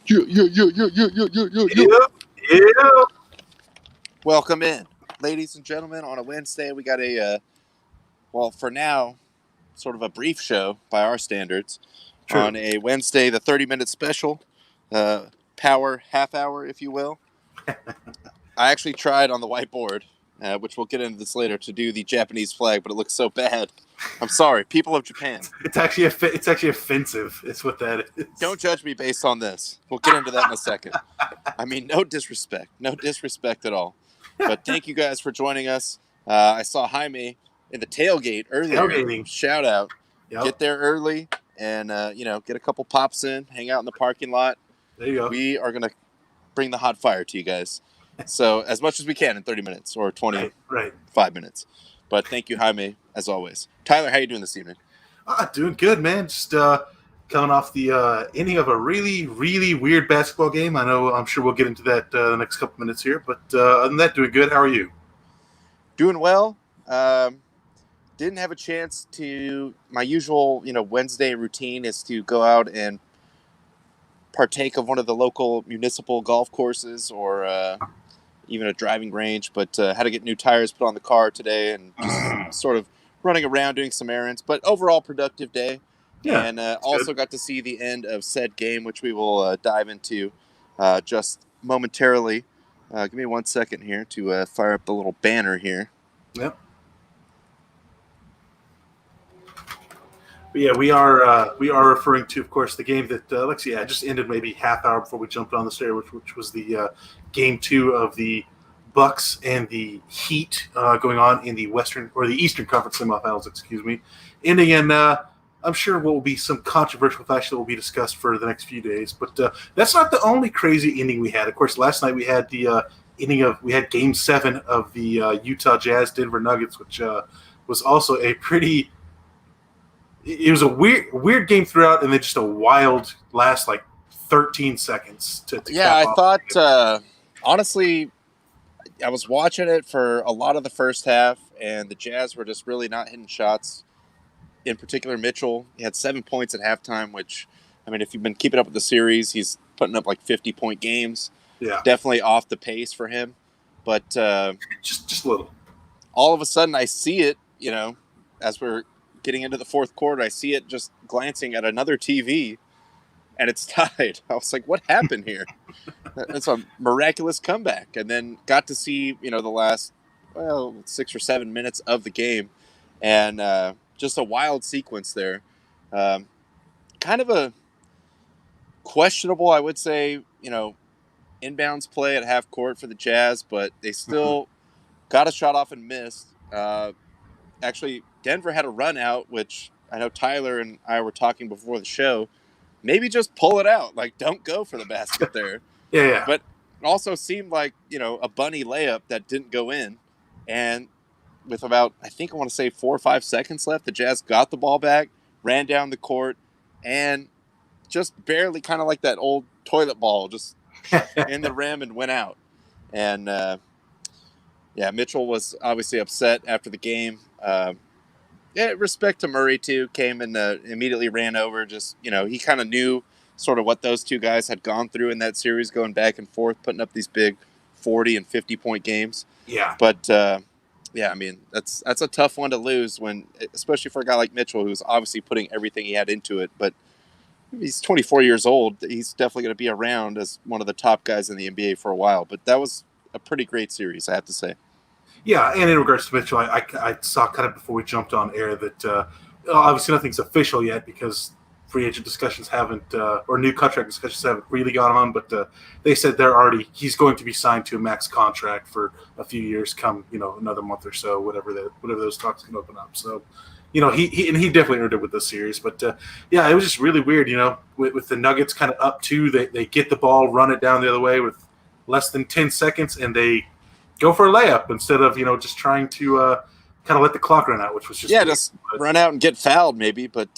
Yeah. Yeah. Welcome in, ladies and gentlemen. On a Wednesday, we got for now, sort of a brief show by our standards. True. On a Wednesday, the 30-minute special, power half hour, if you will. I actually tried on the whiteboard, which we'll get into this later, to do the Japanese flag, but it looks so bad. I'm sorry, people of Japan. It's actually offensive. It's what that is. Don't judge me based on this. We'll get into that in a second. I mean, no disrespect at all. But thank you guys for joining us. I saw Jaime in the tailgate earlier. Tailgating. Shout out. Yep. Get there early and, get a couple pops in, hang out in the parking lot. There you go. We are going to bring the hot fire to you guys. So as much as we can in 30 minutes or 25 minutes. But thank you, Jaime, as always. Tyler, how you doing this evening? Doing good, man. Just coming off the ending of a really, really weird basketball game. I'm sure we'll get into that the next couple minutes here. But other than that, doing good. How are you? Doing well. Didn't have a chance to. My usual, Wednesday routine is to go out and partake of one of the local municipal golf courses or even a driving range. But had to get new tires put on the car today and just sort of running around doing some errands. But overall, productive day. Yeah, and also got to see the end of said game, which we will dive into just momentarily. Give me 1 second here to fire up the little banner here. Yep. But yeah, we are referring to, of course, the game that Lexi just ended maybe half hour before we jumped on the air, which was the game 2 of the Bucks and the Heat going on in the Eastern Conference semifinals. Excuse me, ending in. I'm sure what will be some controversial facts that will be discussed for the next few days. But that's not the only crazy ending we had. Of course, last night we had the we had Game 7 of the Utah Jazz Denver Nuggets, which was also a pretty. It was a weird game throughout, and then just a wild last 13 seconds to yeah, I thought honestly, I was watching it for a lot of the first half, and the Jazz were just really not hitting shots. In particular, Mitchell, he had 7 points at halftime, which, I mean, if you've been keeping up with the series, he's putting up 50-point games. Yeah. Definitely off the pace for him. But just a little. All of a sudden, I see it, as we're getting into the fourth quarter, I see it just glancing at another TV, and it's tied. I was like, what happened here? It's a miraculous comeback. And then got to see, the last, 6 or 7 minutes of the game. And just a wild sequence there. Kind of a questionable, I would say, inbounds play at half court for the Jazz, but they still got a shot off and missed. Actually, Denver had a run out, which I know Tyler and I were talking before the show. Maybe just pull it out. Don't go for the basket there. Yeah. But it also seemed like, a bunny layup that didn't go in. And with about, I want to say 4 or 5 seconds left, the Jazz got the ball back, ran down the court, and just barely, kind of like that old toilet ball, just in the rim and went out. And, Mitchell was obviously upset after the game. Respect to Murray, too, came and immediately ran over. Just, he kind of knew sort of what those two guys had gone through in that series, going back and forth, putting up these big 40 and 50-point games. Yeah. But, I mean, that's a tough one to lose especially for a guy like Mitchell, who's obviously putting everything he had into it. But he's 24 years old. He's definitely going to be around as one of the top guys in the NBA for a while. But that was a pretty great series, I have to say. Yeah, and in regards to Mitchell, I saw kind of before we jumped on air that obviously nothing's official yet because free agent discussions haven't, or new contract discussions haven't really gone on, but they said he's going to be signed to a max contract for a few years come, another month or so, whatever those talks can open up. So, he definitely earned it with this series. But, it was just really weird, with the Nuggets kind of up 2, they get the ball, run it down the other way with less than 10 seconds, and they go for a layup instead of, just trying to kind of let the clock run out, which was just weird. Just run out and get fouled maybe, but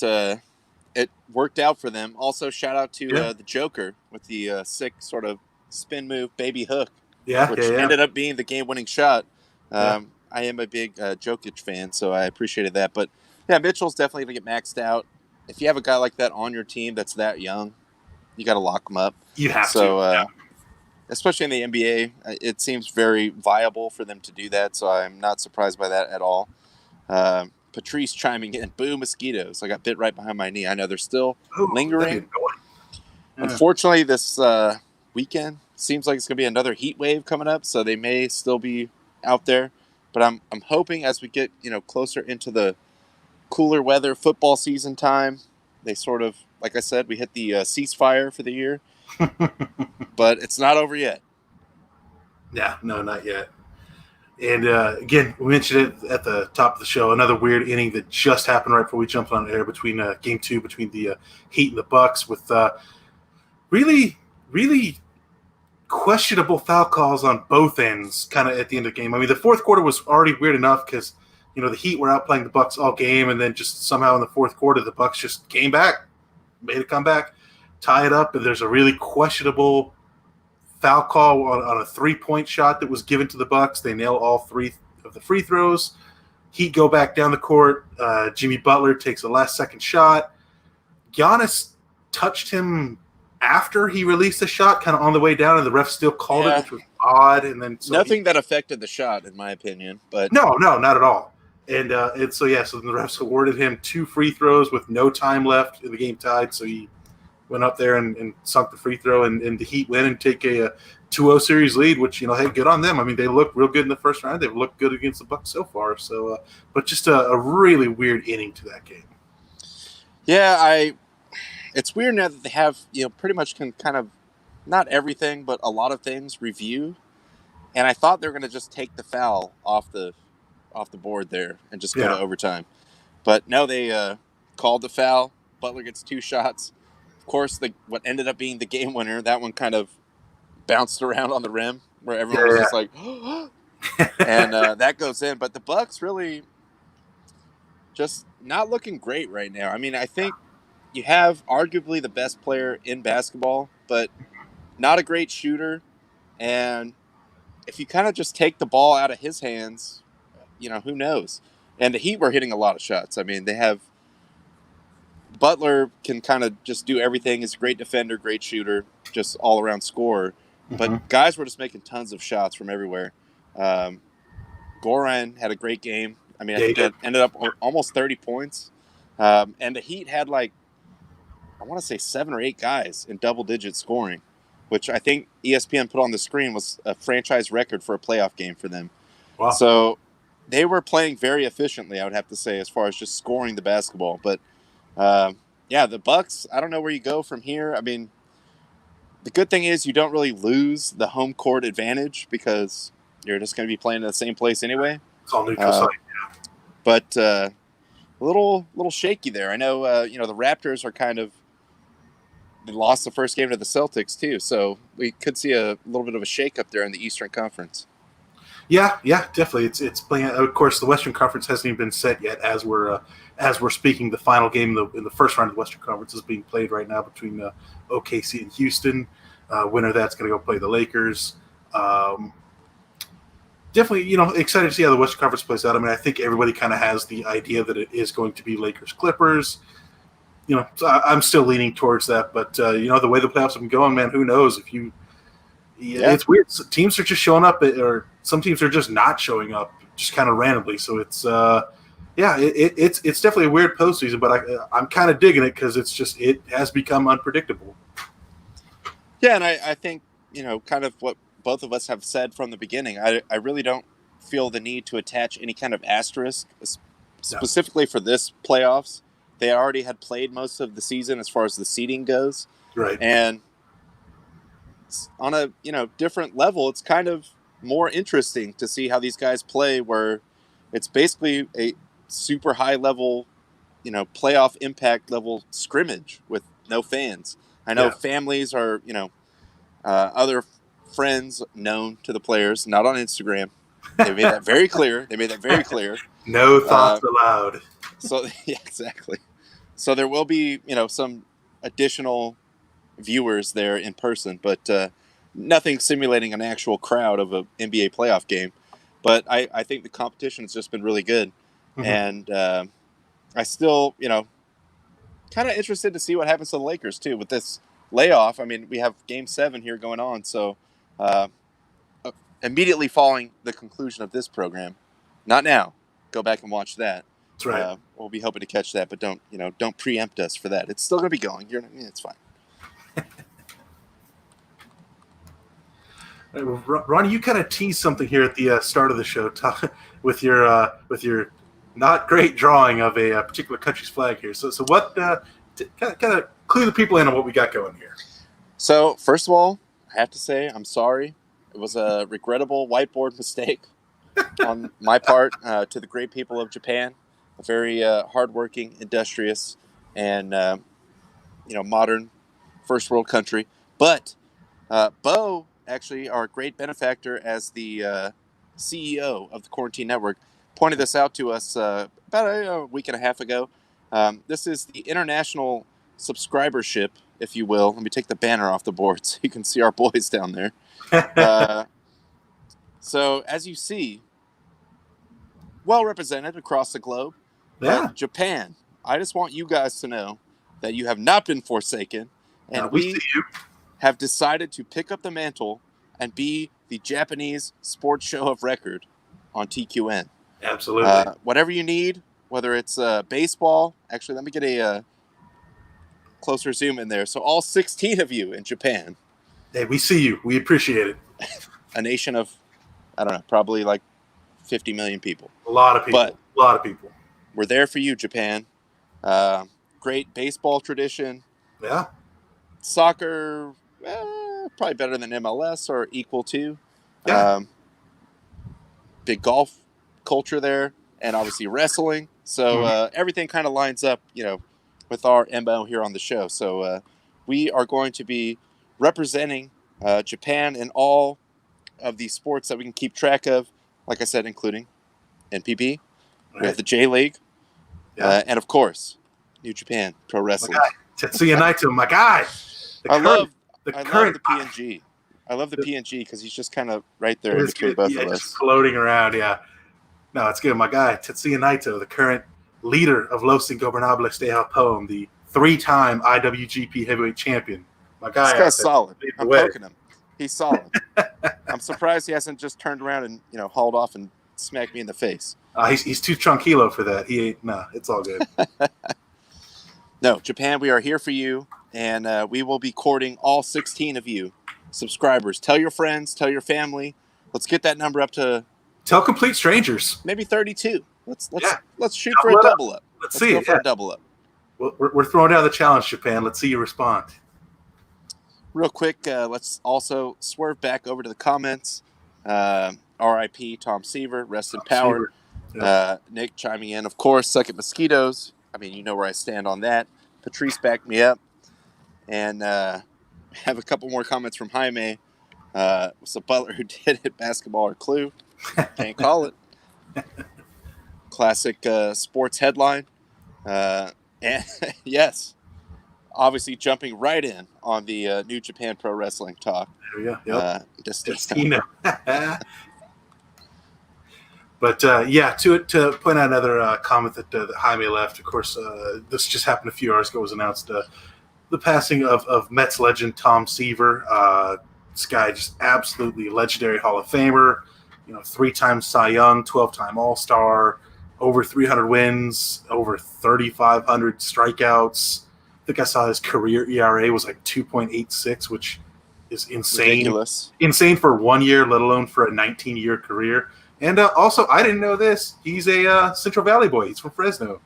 it worked out for them. Also, shout out to the Joker with the sick sort of spin move baby hook, which ended up being the game-winning shot. I am a big Jokic fan, so I appreciated that. But, Mitchell's definitely going to get maxed out. If you have a guy like that on your team that's that young, you got to lock them up. You have So, to. especially in the NBA, it seems very viable for them to do that. So I'm not surprised by that at all. Patrice chiming in, boo, mosquitoes. I got bit right behind my knee. I know they're still lingering. Yeah. Unfortunately, this weekend seems like it's going to be another heat wave coming up, so they may still be out there. But I'm hoping as we get closer into the cooler weather football season time, they sort of, like I said, we hit the ceasefire for the year, but it's not over yet. Yeah, no, not yet. And again, we mentioned it at the top of the show. Another weird inning that just happened right before we jumped on air between Game 2 between the Heat and the Bucks, with really, really questionable foul calls on both ends. Kind of at the end of the game. I mean, the fourth quarter was already weird enough because the Heat were outplaying the Bucks all game, and then just somehow in the fourth quarter, the Bucks just came back, made a comeback, tie it up, and there's a really questionable foul call on a 3-point shot that was given to the Bucks. They nail all 3 of the free throws. Heat go back down the court. Jimmy Butler takes a last-second shot. Giannis touched him after he released the shot, kind of on the way down, and the ref still called it, which was odd. And then nothing that affected the shot, in my opinion. But no, not at all. And so the refs awarded him 2 free throws with no time left in the game tied. So he went up there and sunk the free throw, and the Heat win and take a 2-0 series lead, which, hey, good on them. I mean, they looked real good in the first round. They've looked good against the Bucks so far. So, but just a really weird inning to that game. Yeah, it's weird now that they have, pretty much can kind of, not everything, but a lot of things review. And I thought they were going to just take the foul off the board there and just go to overtime. But no, they called the foul. Butler gets 2 shots. Of course, what ended up being the game winner, that one kind of bounced around on the rim where everyone was just like, and that goes in. But the Bucks really just not looking great right now. I mean, I think you have arguably the best player in basketball, but not a great shooter. And if you kind of just take the ball out of his hands, who knows? And the Heat were hitting a lot of shots. I mean, they have Butler can kind of just do everything. He's a great defender, great shooter, just all-around scorer. Mm-hmm. But guys were just making tons of shots from everywhere. Goran had a great game. I mean, I think it ended up almost 30 points. And the Heat had I want to say 7 or 8 guys in double-digit scoring, which I think ESPN put on the screen was a franchise record for a playoff game for them. Wow. So they were playing very efficiently, I would have to say, as far as just scoring the basketball. But, the Bucks, I don't know where you go from here. I mean, the good thing is you don't really lose the home court advantage because you're just going to be playing in the same place anyway. It's all neutral site, But a little shaky there. I know, the Raptors are kind of they lost the first game to the Celtics too, so we could see a little bit of a shake-up there in the Eastern Conference. Yeah, definitely. It's playing. Of course, the Western Conference hasn't even been set yet. As we're speaking, the final game in the first round of the Western Conference is being played right now between OKC and Houston. Winner of that's going to go play the Lakers. Definitely, excited to see how the Western Conference plays out. I mean, I think everybody kind of has the idea that it is going to be Lakers Clippers. So I'm still leaning towards that. But the way the playoffs have been going, man, who knows if you. Yeah, it's weird. Teams are just showing up, or some teams are just not showing up, just kind of randomly. So it's, it's definitely a weird postseason, but I'm kind of digging it because it has become unpredictable. Yeah, and I think kind of what both of us have said from the beginning. I really don't feel the need to attach any kind of asterisk specifically for this playoffs. They already had played most of the season as far as the seeding goes, right? And on a different level, it's kind of more interesting to see how these guys play, where it's basically a super high level, playoff impact level scrimmage with no fans. I know families are, other friends known to the players, not on Instagram. They made that very clear. No thoughts allowed. So yeah, exactly. So there will be, some additional viewers there in person, but nothing simulating an actual crowd of an NBA playoff game. But I think the competition has just been really good. Mm-hmm. And I still, kind of interested to see what happens to the Lakers too with this layoff. I mean, we have Game 7 here going on, so immediately following the conclusion of this program, not now. Go back and watch that. That's right. We'll be hoping to catch that, but don't preempt us for that. It's still going to be going. It's fine. Ronnie, you kind of teased something here at the start of the show with your not great drawing of a particular country's flag here. So what? Kind of clue the people in on what we got going here. So first of all, I have to say I'm sorry. It was a regrettable whiteboard mistake on my part. To the great people of Japan, a very hardworking, industrious, and modern first world country. But Bo, actually, our great benefactor as the CEO of the Quarantine Network, pointed this out to us about a week and a half ago. This is the international subscribership, if you will. Let me take the banner off the board so you can see our boys down there. So, as you see, well represented across the globe. Yeah. Japan, I just want you guys to know that you have not been forsaken, and we see you. Have decided to pick up the mantle and be the Japanese sports show of record on TQN. Absolutely. Whatever you need, whether it's baseball. Actually, let me get a closer zoom in there. So all 16 of you in Japan. Hey, we see you. We appreciate it. A nation of, I don't know, probably like 50 million people. A lot of people. But a lot of people. We're there for you, Japan. Great baseball tradition. Yeah. Soccer, probably better than MLS or equal to. Yeah. Big golf culture there, and obviously wrestling. So everything kind of lines up, with our MO here on the show. So we are going to be representing Japan in all of these sports that we can keep track of. Like I said, including NPB, we have the J League, and of course, New Japan Pro Wrestling. My guy, Tetsuya Naito, my guy. I love the PNG. I love the PNG because he's just kind of right there in between both of us. Just floating around, yeah. No, it's good. My guy, Tetsuya Naito, the current leader of Los Ingobernables de Japón, the 3-time IWGP Heavyweight Champion. My guy. This guy's solid. I'm poking him. He's solid. I'm surprised he hasn't just turned around and hauled off and smacked me in the face. He's too tranquilo for that. He ain't. Nah, it's all good. No, Japan, we are here for you, and we will be courting all 16 of you subscribers. Tell your friends, tell your family. Let's get that number up to. Tell complete strangers. Maybe 32. Let's shoot for a double up. Let's see go for a double up. We're throwing down the challenge, Japan. Let's see you respond. Real quick, let's also swerve back over to the comments. R.I.P. Tom Seaver, rest in power. Yep. Nick chiming in, of course. Suck at mosquitoes. I mean, you know where I stand on that. Patrice backed me up. And have a couple more comments from Jaime. Was the Butler who did it, basketball or Clue? Can't call it. Classic sports headline. And yes, obviously jumping right in on the New Japan Pro Wrestling talk. There we go. Yep. Destino. But to point out another comment that Jaime left. Of course, this just happened a few hours ago. It was announced the passing of Mets legend Tom Seaver. This guy just absolutely legendary Hall of Famer. 3-time Cy Young, 12-time All-Star, over 300 wins, over 3,500 strikeouts. I think I saw his career ERA was like 2.86, which is insane. Ridiculous. Insane for 1 year, let alone for a 19-year career. And also, I didn't know this. He's a Central Valley boy. He's from Fresno.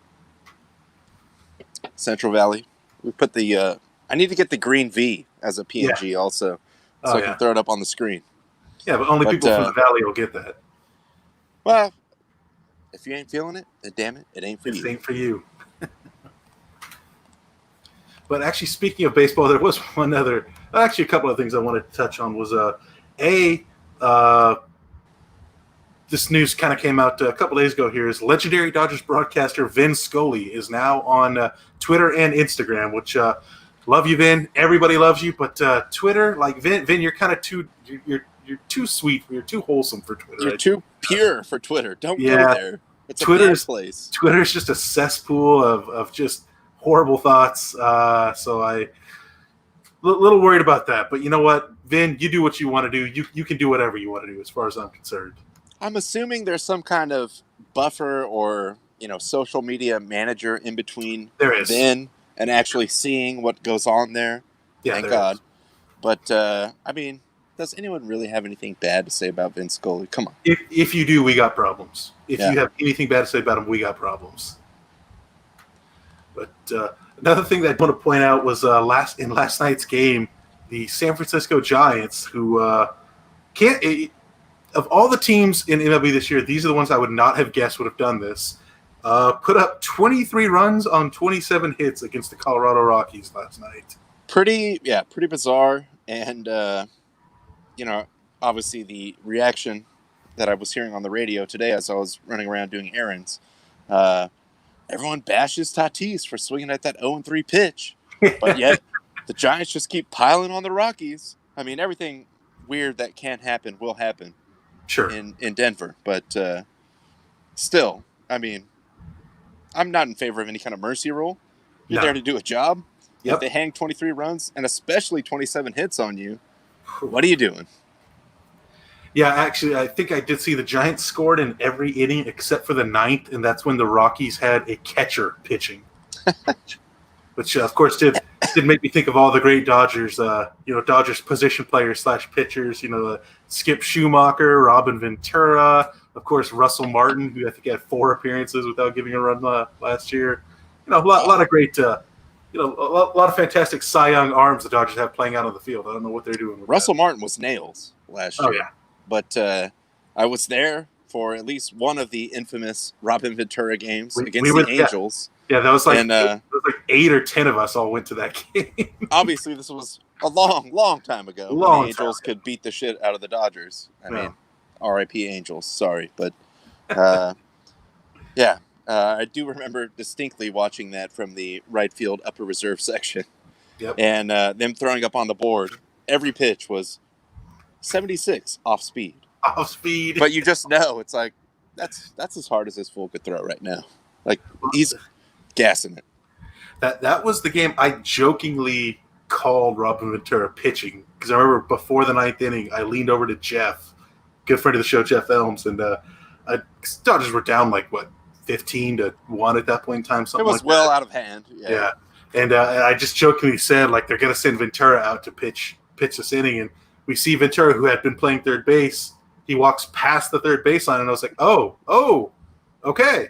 Central Valley. We put the I need to get the green V as a PNG also, so I can throw it up on the screen. Yeah, but only people from the Valley will get that. Well, if you ain't feeling it, then damn it, it ain't for you. It ain't for you. But actually, speaking of baseball, there was a couple of things I wanted to touch on. Was this news kind of came out a couple days ago here. Is legendary Dodgers broadcaster Vin Scully is now on Twitter and Instagram, which love you, Vin. Everybody loves you, but Twitter, like Vin, you're kind of you're too sweet. You're too wholesome for Twitter. You're too pure for Twitter. Don't go there. It's a bad place. Twitter's just a cesspool of just horrible thoughts. So little worried about that. But you know what, Vin, you do what you want to do. You can do whatever you want to do, as far as I'm concerned. I'm assuming there's some kind of buffer or social media manager in between There is. Vin and actually seeing what goes on there. Yeah, Thank there God. is. But I mean, does anyone really have anything bad to say about Vince Scully? Come on. If you do, we got problems. If Yeah. you have anything bad to say about him, we got problems. But another thing that I want to point out was last night's game, the San Francisco Giants, who of all the teams in MLB this year, these are the ones I would not have guessed would have done this. Put up 23 runs on 27 hits against the Colorado Rockies last night. Pretty bizarre. And, obviously the reaction that I was hearing on the radio today as I was running around doing errands, everyone bashes Tatis for swinging at that 0-3 pitch. But yet the Giants just keep piling on the Rockies. I mean, everything weird that can't happen will happen. Sure. In Denver. But still, I mean, I'm not in favor of any kind of mercy rule. You're there to do a job. Yep. If they hang 23 runs and especially 27 hits on you, what are you doing? Yeah, actually, I think I did see the Giants scored in every inning except for the ninth, and that's when the Rockies had a catcher pitching, which of course did make me think of all the great Dodgers, Dodgers position players / pitchers. Skip Schumacher, Robin Ventura, of course Russell Martin, who I think had 4 appearances without giving a run last year. A lot of great. A lot of fantastic Cy Young arms the Dodgers have playing out on the field. I don't know what they're doing with Russell that. Martin was nails last year. Yeah. But I was there for at least one of the infamous Robin Ventura games against the Angels. Yeah, that was like 8 or 10 of us all went to that game. Obviously, this was a long time ago. When the Angels could beat the shit out of the Dodgers. I mean, R.I.P. Angels. Sorry, but yeah. I do remember distinctly watching that from the right field upper reserve section. Yep. And them throwing up on the board. Every pitch was 76 off speed. Off speed. But you just know it's like that's as hard as this fool could throw right now. Like he's gassing it. That was the game I jokingly called Robin Ventura pitching, because I remember before the 9th inning I leaned over to Jeff, good friend of the show, Jeff Elms, and Dodgers were down 15-1 at that point in time. Something it was well out of hand. Yeah. And I just jokingly said they're going to send Ventura out to pitch this inning, and we see Ventura, who had been playing third base. He walks past the third baseline, and I was like, oh, okay.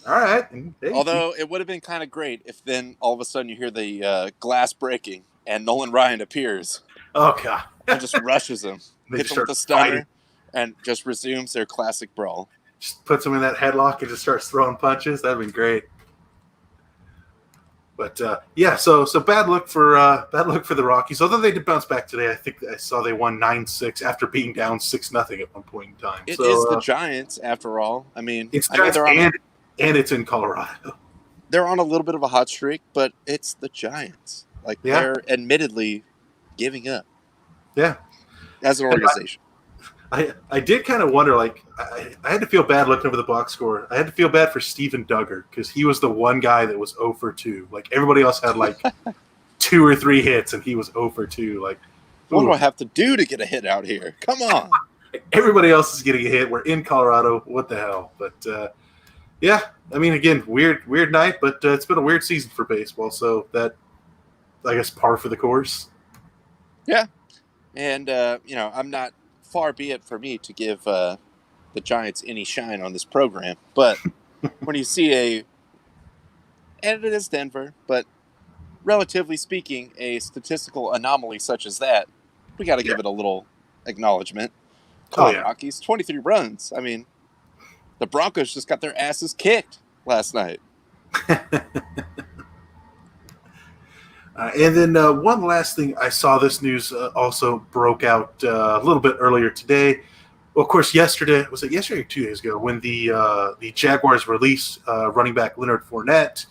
All right. Although it would have been kind of great if then all of a sudden you hear the glass breaking and Nolan Ryan appears. Oh, God. And just rushes him, hits him with a stunner, and just resumes their classic brawl. Just puts him in that headlock and just starts throwing punches. That'd been great. But so bad luck for the Rockies. Although they did bounce back today, I think I saw they won 9-6 after being down 6-0 at one point in time. It is the Giants, after all. I mean, it's Giants and it's in Colorado. They're on a little bit of a hot streak, but it's the Giants. They're admittedly giving up. Yeah, as an organization. I did kind of wonder, I had to feel bad looking over the box score. I had to feel bad for Steven Duggar, because he was the one guy that was 0 for 2. Everybody else had 2 or 3 hits, and he was 0 for 2. What do I have to do to get a hit out here? Come on. Everybody else is getting a hit. We're in Colorado. What the hell? But yeah, I mean, again, weird night, but it's been a weird season for baseball. So that, I guess, par for the course. Yeah. And, I'm not far be it for me to give the Giants any shine on this program, but when you see and it is Denver, but relatively speaking, a statistical anomaly such as that, we got to give it a little acknowledgement. Come on, Rockies, 23 runs. I mean, the Broncos just got their asses kicked last night. And then one last thing, I saw this news also broke out a little bit earlier today. Well, of course, yesterday, was it yesterday or 2 days ago, when the Jaguars released running back Leonard Fournette,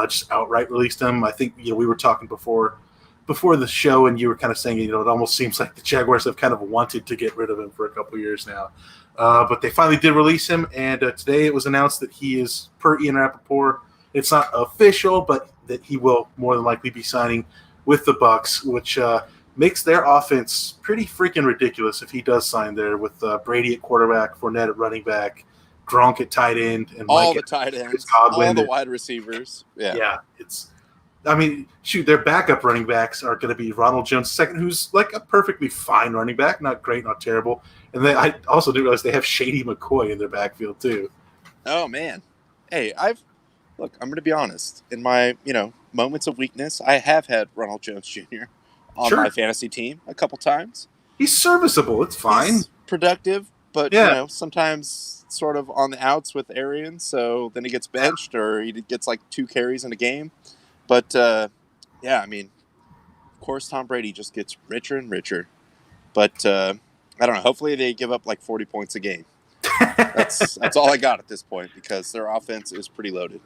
just outright released him. I think we were talking before the show, and you were kind of saying it almost seems like the Jaguars have kind of wanted to get rid of him for a couple of years now. But they finally did release him, and today it was announced that he is, per Ian Rappaport, it's not official, but that he will more than likely be signing with the Bucks, which makes their offense pretty freaking ridiculous if he does sign there with Brady at quarterback, Fournette at running back, Gronk at tight end, and all Mike the tight ends, Godwin all the wide receivers. Yeah, I mean, shoot, their backup running backs are going to be Ronald Jones II, who's like a perfectly fine running back, not great, not terrible. And then I also didn't realize they have Shady McCoy in their backfield too. Oh man, hey, I'm going to be honest. In my moments of weakness, I have had Ronald Jones Jr. on my fantasy team a couple times. He's serviceable. It's fine. He's productive, but sometimes sort of on the outs with Arians. So then he gets benched, or he gets like 2 carries in a game. But I mean, of course, Tom Brady just gets richer and richer. But I don't know. Hopefully, they give up like 40 points a game. That's all I got at this point, because their offense is pretty loaded.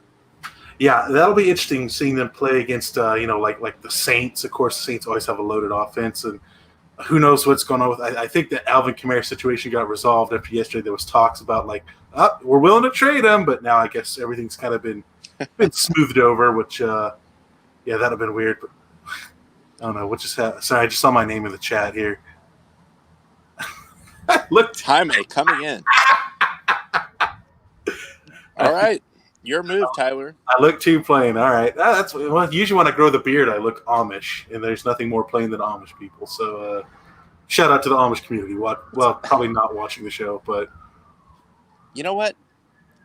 Yeah, that'll be interesting seeing them play against like the Saints. Of course, the Saints always have a loaded offense, and who knows what's going on with. I think the Alvin Kamara situation got resolved after yesterday. There was talks about like, we're willing to trade him, but now I guess everything's kind of been smoothed over, which that'd have been weird. But I don't know what just happened. Sorry, I just saw my name in the chat here. Look, Jaime coming in. All right, your move, Tyler. I look too plain. All right, that's usually when I grow the beard, I look Amish, and there's nothing more plain than Amish people. So, shout out to the Amish community. Well, probably not watching the show, but you know what?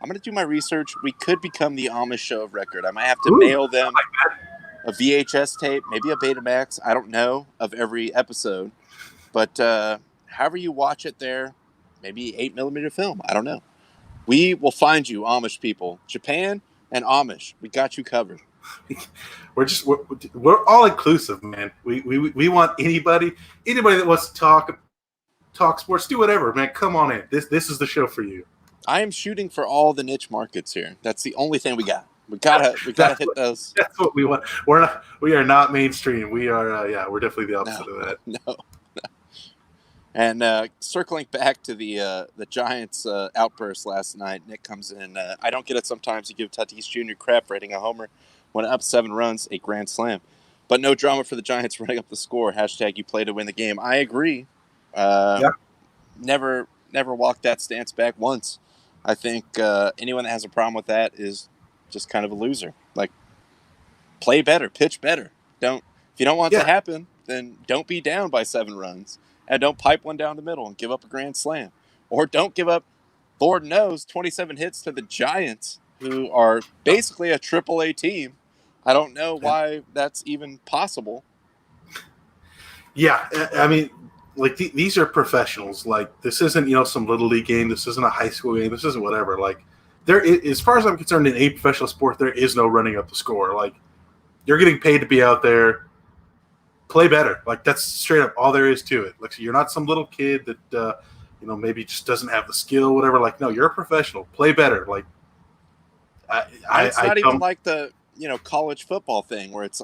I'm going to do my research. We could become the Amish show of record. I might have to mail them a VHS tape, maybe a Betamax, I don't know, of every episode. But however you watch it there, maybe 8mm film. I don't know. We will find you, Amish people. Japan and Amish, we got you covered. We're all inclusive, man. We want anybody that wants to talk sports, do whatever, man. Come on in. This is the show for you. I am shooting for all the niche markets here. That's the only thing we got. We gotta hit those. That's what we want. We are not mainstream. We are we're definitely the opposite of that. No. And circling back to the Giants outburst last night, Nick comes in. I don't get it sometimes. You give Tatis Jr. crap for hitting a homer when up 7 runs, a grand slam. But no drama for the Giants running up the score. # you play to win the game. I agree. Never walked that stance back once. I think anyone that has a problem with that is just kind of a loser. Like, play better, pitch better. If you don't want it to happen, then don't be down by 7 runs. And don't pipe one down the middle and give up a grand slam. Or don't give up, Lord knows, 27 hits to the Giants, who are basically a AAA team. I don't know why that's even possible. Yeah, I mean, like these are professionals. Like, this isn't some little league game. This isn't a high school game. This isn't whatever. Like, as far as I'm concerned, in a professional sport, there is no running up the score. Like, you're getting paid to be out there. Play better. Like, that's straight up all there is to it. Like, so you're not some little kid that maybe just doesn't have the skill, whatever. Like, no, you're a professional. Play better. Like, it's not even like the college football thing where it's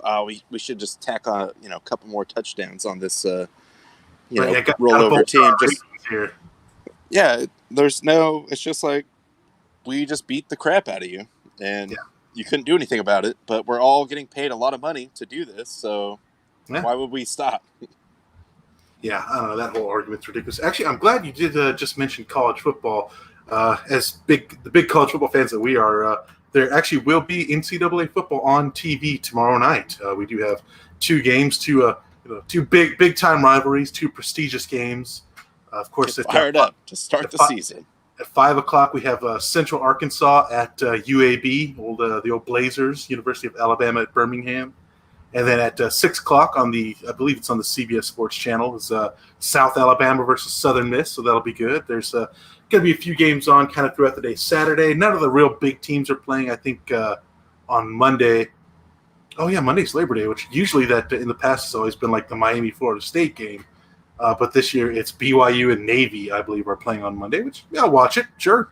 we should just tack on a couple more touchdowns on this rollover team. There's no. It's just like we just beat the crap out of you, and you couldn't do anything about it. But we're all getting paid a lot of money to do this, so. Yeah. Why would we stop? Yeah, I don't know. That whole argument's ridiculous. Actually, I'm glad you did just mention college football. As the big college football fans that we are, there actually will be NCAA football on TV tomorrow night. We do have 2 games, two big time rivalries, 2 prestigious games. Of course, fired up to start the season. At 5:00, we have Central Arkansas at UAB, the old Blazers, University of Alabama at Birmingham. And then at 6:00 I believe it's on the CBS Sports Channel, is South Alabama versus Southern Miss, so that'll be good. There's going to be a few games on kind of throughout the day. Saturday, none of the real big teams are playing. I think on Monday. Oh yeah, Monday's Labor Day, which usually that in the past has always been like the Miami-Florida State game, but this year it's BYU and Navy, I believe, are playing on Monday. Which I'll watch it, sure.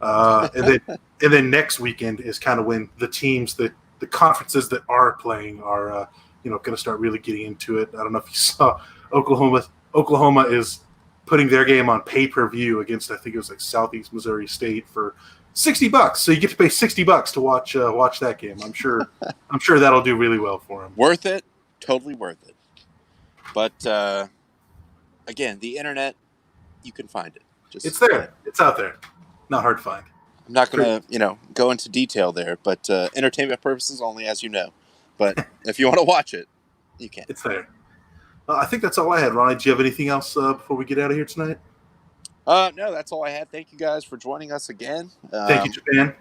And then next weekend is kind of when the teams that. The conferences that are playing are, going to start really getting into it. I don't know if you saw Oklahoma. Oklahoma is putting their game on pay-per-view against, I think it was like Southeast Missouri State for $60. So you get to pay $60 to watch that game. I'm sure that'll do really well for them. Worth it? Totally worth it. But again, the internet, you can find it. It's there. It's out there. Not hard to find. I'm not going to, go into detail there, but entertainment purposes only, as you know. But if you want to watch it, you can. It's there. I think that's all I had, Ronnie. Do you have anything else before we get out of here tonight? No, that's all I had. Thank you guys for joining us again. Thank you, Japan.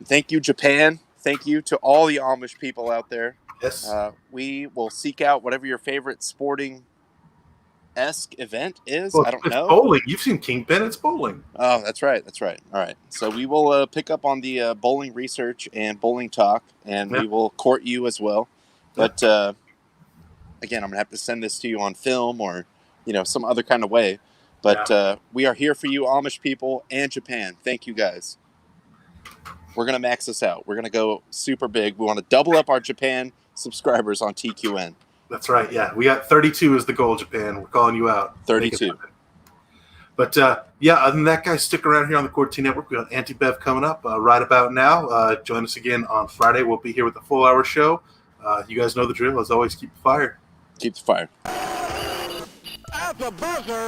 Thank you, Japan. Thank you to all the Amish people out there. Yes. We will seek out whatever your favorite sporting-esque event is. Well, I don't it's know. Bowling. You've seen Kingpin. It's bowling. Oh, that's right. All right. So we will pick up on the bowling research and bowling talk, and we will court you as well. But again, I'm going to have to send this to you on film or, some other kind of way. But we are here for you, Amish people and Japan. Thank you, guys. We're going to max this out. We're going to go super big. We want to double up our Japan subscribers on TQN. That's right. Yeah, we got 32 as the goal, Japan. We're calling you out. 32. But other than that, guys, stick around here on the Core T Network. We got Anti-Bev coming up right about now. Join us again on Friday. We'll be here with a full-hour show. You guys know the drill. As always, keep the fire. Keep the fire. As a buzzer.